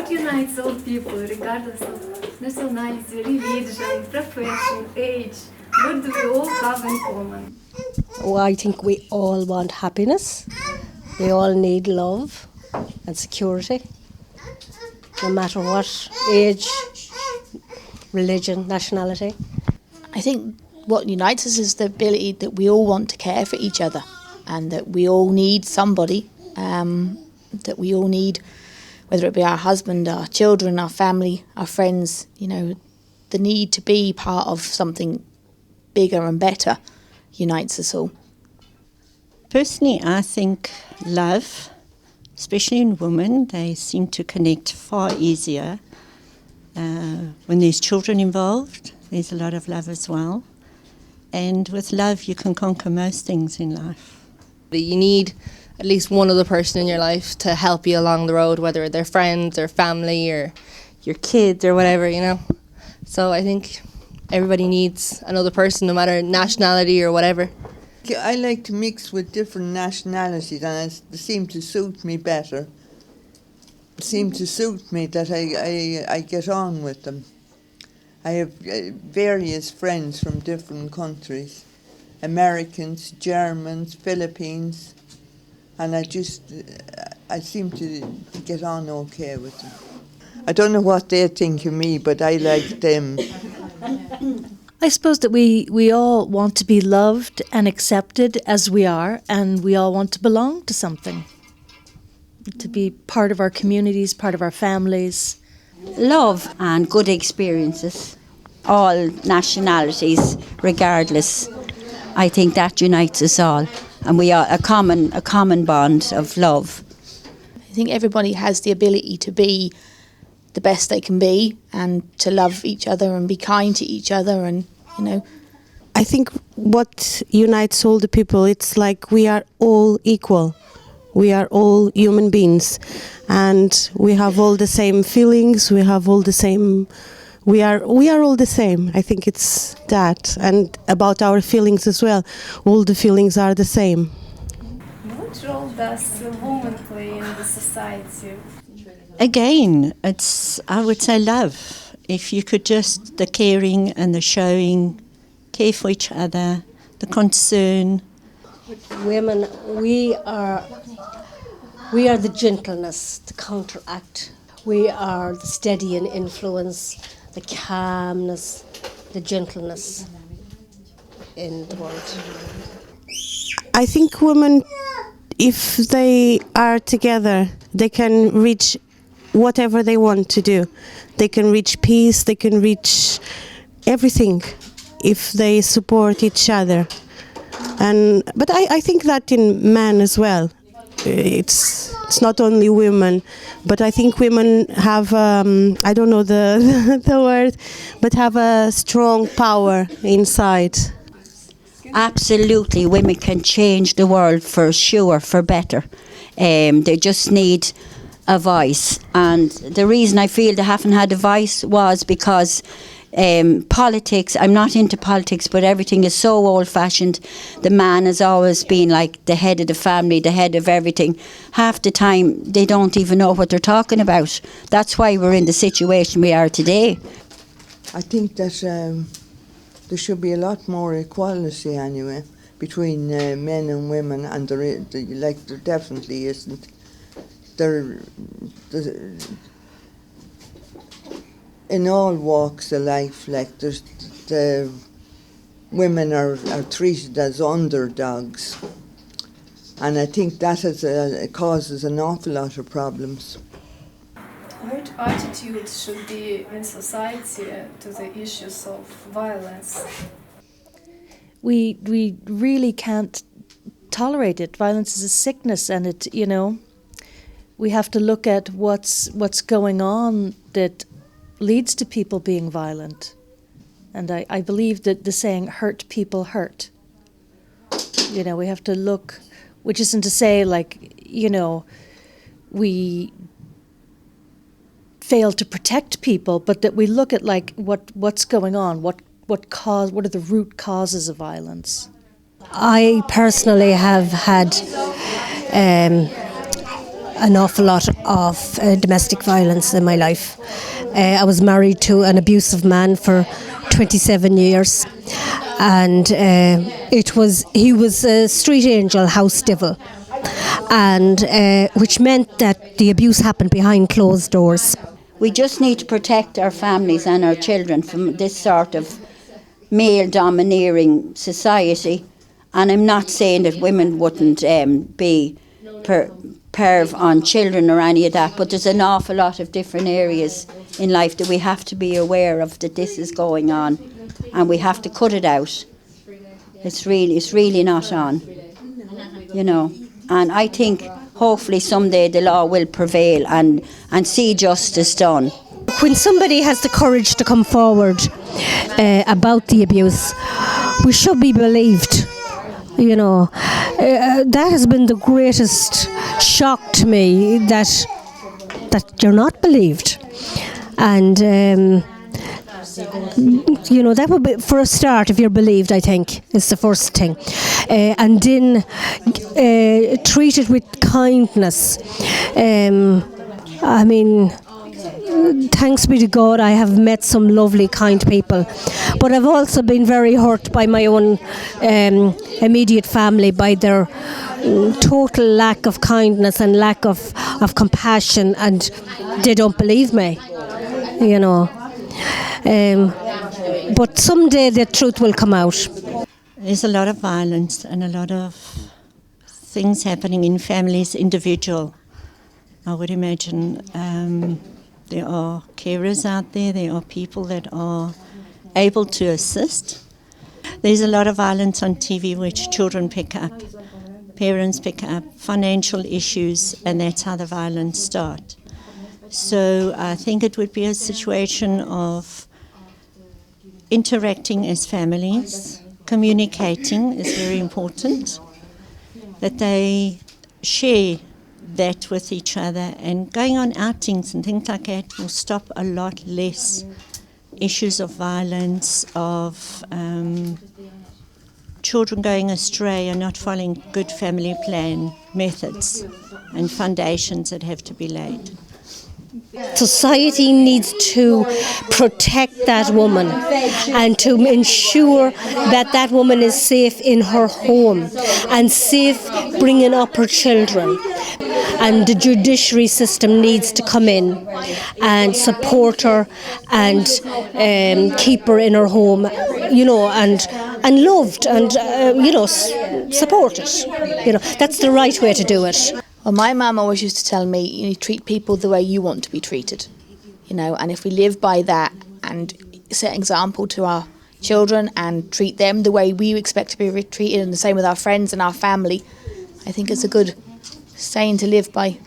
What unites all people, regardless of nationality, religion, profession, age? What do we all have in common? Oh, I think we all want happiness. We all need love and security, no matter what age, religion, nationality. I think what unites us is the ability that we all want to care for each other and that we all need somebody, that we all need, whether it be our husband, our children, our family, our friends, the need to be part of something bigger and better unites us all. Personally, I think love, especially in women, they seem to connect far easier. When there's children involved, there's a lot of love as well. And with love, you can conquer most things in life. You need at least one other person in your life to help you along the road, whether they're friends or family or your kids or whatever, So I think everybody needs another person, no matter nationality or whatever. I like to mix with different nationalities, and it seems to suit me better. It seems to suit me that I get on with them. I have various friends from different countries, Americans, Germans, Philippines, and I seem to get on okay with them. I don't know what they think of me, but I like them. I suppose that we all want to be loved and accepted as we are, and we all want to belong to something, to be part of our communities, part of our families. Love and good experiences, all nationalities, regardless. I think that unites us all, and we are a common bond of love. I think everybody has the ability to be the best they can be and to love each other and be kind to each other and, I think what unites all the people, it's like we are all equal. We are all human beings and we have all the same feelings, we are all the same. I think it's that, and about our feelings as well. All the feelings are the same. What role does a woman play in the society? Again, I would say love. If you could just, the caring and the showing, care for each other, the concern. Women, we are the gentleness, the counteract. We are the steadying influence, the calmness, the gentleness in the world. I think women, if they are together, they can reach whatever they want to do. They can reach peace, they can reach everything if they support each other. But I think that in men as well. It's not only women, but I think women have, I don't know the word, but have a strong power inside. Absolutely, women can change the world for sure, for better. They just need a voice, and the reason I feel they haven't had a voice was because politics, I'm not into politics, but everything is so old-fashioned. The man has always been like the head of the family, the head of everything. Half the time they don't even know what they're talking about. That's why we're in the situation we are today. I think that there should be a lot more equality anyway between men and women, and there definitely isn't. In all walks of life, the women are treated as underdogs, and I think that causes an awful lot of problems. What attitude should be in society to the issues of violence? We really can't tolerate it. Violence is a sickness, and we have to look at what's going on that leads to people being violent. And I believe that the saying, hurt people hurt. We have to look, which isn't to say we fail to protect people, but that we look at what's going on, what are the root causes of violence. I personally have had an awful lot of domestic violence in my life. I was married to an abusive man for 27 years, and he was a street angel, house devil, and which meant that the abuse happened behind closed doors. We just need to protect our families and our children from this sort of male domineering society. And I'm not saying that women wouldn't be perv on children or any of that, but there's an awful lot of different areas in life that we have to be aware of, that this is going on, and we have to cut it out. It's really not on, you know. And I think hopefully someday the law will prevail and see justice done. When somebody has the courage to come forward about the abuse, we should be believed. You know, that has been the greatest shock to me, that you're not believed. And you know, that would be, for a start, if you're believed, I think, is the first thing. And then treated with kindness. I mean, thanks be to God, I have met some lovely, kind people. But I've also been very hurt by my own immediate family, by their total lack of kindness and lack of compassion, and they don't believe me, you know. But someday the truth will come out. There's a lot of violence and a lot of things happening in families, individual. I would imagine there are carers out there, there are people that are able to assist. There's a lot of violence on TV which children pick up, parents pick up, financial issues, and that's how the violence starts. So I think it would be a situation of interacting as families. Communicating is very important, that they share that with each other, and going on outings and things like that will stop a lot less issues of violence, of children going astray and not following good family plan methods and foundations that have to be laid. Society needs to protect that woman and to ensure that that woman is safe in her home and safe bringing up her children. And the judiciary system needs to come in and support her and keep her in her home, you know, and loved and, you know, supported. You know, that's the right way to do it. Well, my mum always used to tell me, you know, treat people the way you want to be treated, you know, and if we live by that and set an example to our children and treat them the way we expect to be treated, and the same with our friends and our family, I think it's a good saying to live by.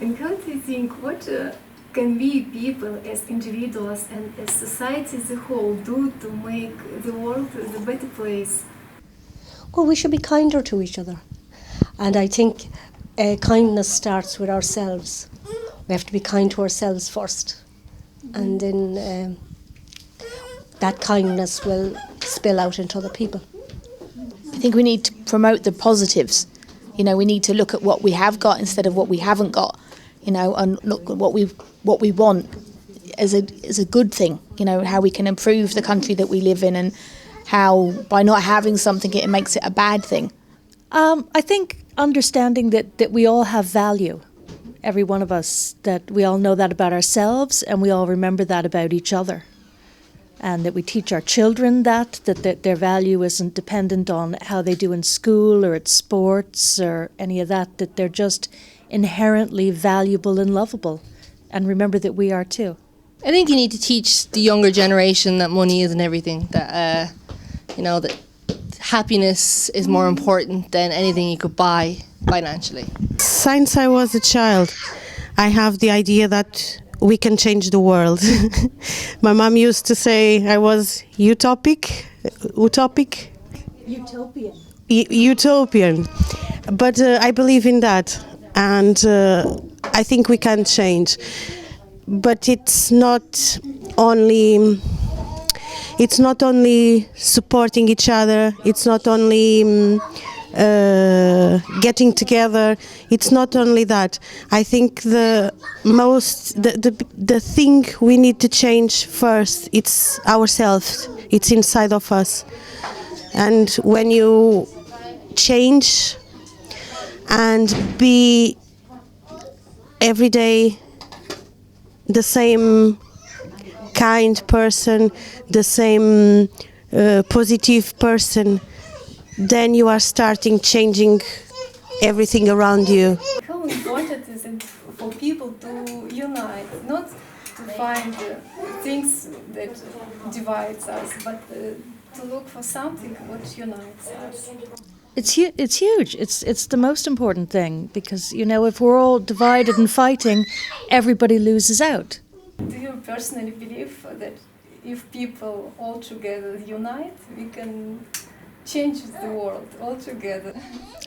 And how do you think, what can we people as individuals and as society as a whole do to make the world a better place? Well, we should be kinder to each other. And I think kindness starts with ourselves. We have to be kind to ourselves first. And then that kindness will spill out into other people. I think we need to promote the positives. You know, we need to look at what we have got instead of what we haven't got, you know, and look at what we want as a good thing, you know, how we can improve the country that we live in, and how by not having something it makes it a bad thing. I think understanding that we all have value, every one of us, that we all know that about ourselves and we all remember that about each other. And that we teach our children that their value isn't dependent on how they do in school or at sports or any of that they're just inherently valuable and lovable. And remember that we are too. I think you need to teach the younger generation that money isn't everything, that, you know, that happiness is more important than anything you could buy financially. Since I was a child, I have the idea that we can change the world. My mom used to say I was utopian. Utopian. But I believe in that, and I think we can change. But it's not only supporting each other. It's not only getting together. It's not only that. I think the thing we need to change first, it's ourselves. It's inside of us. And when you change and be every day the same kind person, the same positive person, then you are starting changing everything around you. How important is it for people to unite, not to find things that divides us, but to look for something what unites us? It's huge. It's the most important thing, because if we're all divided and fighting, everybody loses out. Do you personally believe that if people all together unite, we can change the world all together?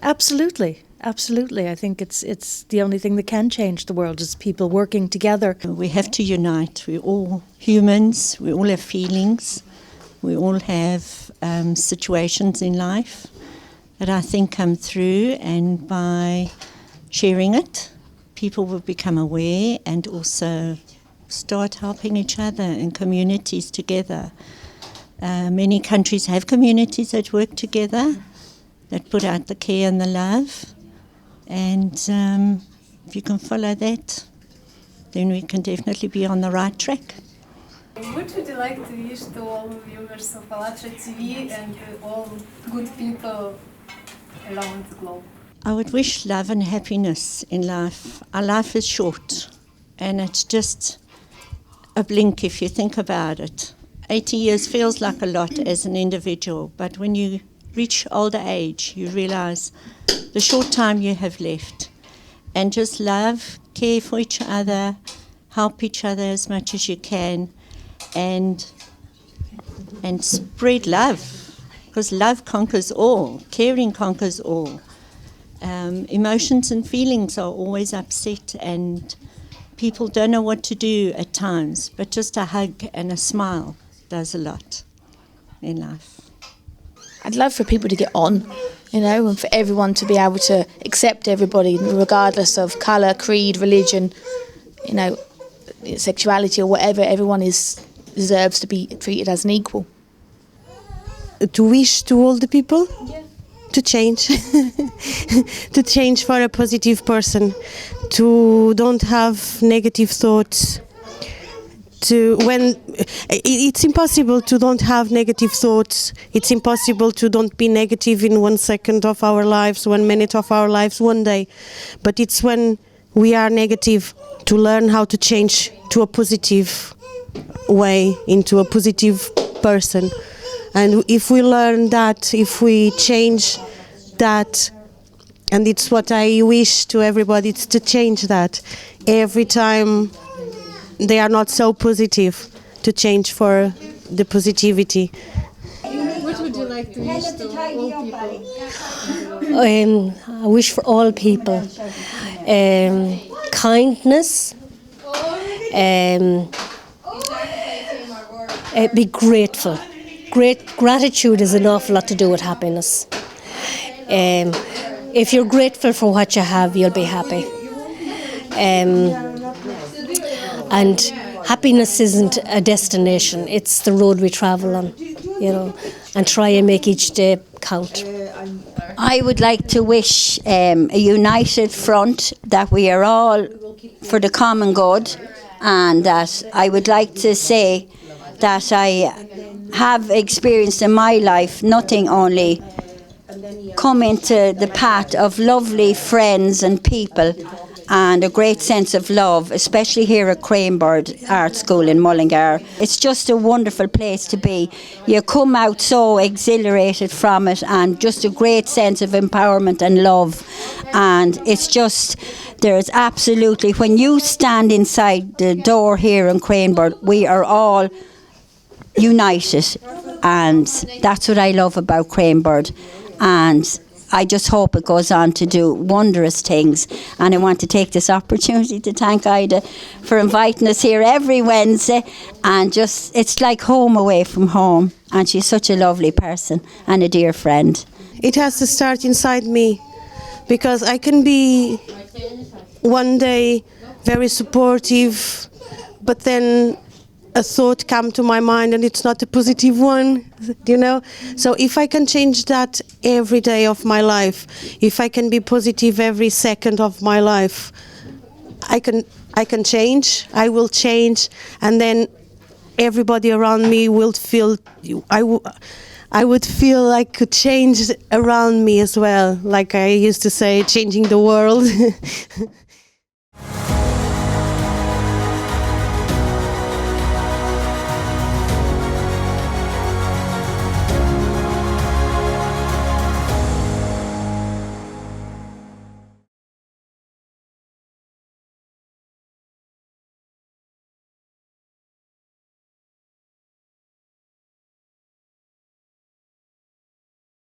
Absolutely. I think it's the only thing that can change the world is people working together. We have to unite. We're all humans. We all have feelings. We all have situations in life that I think come through, and by sharing it, people will become aware and also start helping each other in communities together. Many countries have communities that work together, that put out the care and the love, and if you can follow that, then we can definitely be on the right track. What would you like to wish to all viewers of Allatra TV and all good people around the globe? I would wish love and happiness in life. Our life is short, and it's just a blink if you think about it. 80 years feels like a lot as an individual, but when you reach older age, you realize the short time you have left. And just love, care for each other, help each other as much as you can, and spread love, because love conquers all, caring conquers all. Emotions and feelings are always upset, and people don't know what to do at times, but just a hug and a smile does a lot in life. I'd love for people to get on, and for everyone to be able to accept everybody, regardless of colour, creed, religion, sexuality or whatever. Everyone deserves to be treated as an equal. To wish to all the people to change, to change for a positive person, to don't have negative thoughts. It's impossible to don't have negative thoughts. It's impossible to don't be negative in 1 second of our lives, 1 minute of our lives, one day. But it's when we are negative to learn how to change to a positive way, into a positive person. And if we learn that, if we change that, and it's what I wish to everybody, it's to change that. Every time they are not so positive, to change for the positivity. What would you like to wish to all people? I wish for all people kindness, be grateful. Gratitude is an awful lot to do with happiness. If you're grateful for what you have, you'll be happy. And happiness isn't a destination, it's the road we travel on, and try and make each day count. I would like to wish a united front, that we are all for the common good, and that I would like to say that I have experienced in my life nothing only come into the path of lovely friends and people, and a great sense of love, especially here at Cranebird Art School in Mullingar. It's just a wonderful place to be. You come out so exhilarated from it, and just a great sense of empowerment and love. And it's just, there's absolutely, when you stand inside the door here in Cranebird, we are all united, and that's what I love about Cranebird. And I just hope it goes on to do wondrous things. And I want to take this opportunity to thank Ida for inviting us here every Wednesday. And just, it's like home away from home. And she's such a lovely person and a dear friend. It has to start inside me, because I can be one day very supportive, but then a thought come to my mind and it's not a positive one, you know. So if I can change that every day of my life, if I can be positive every second of my life, I can change, I will change, and then everybody around me will feel, I would feel I could change around me as well, like I used to say, changing the world.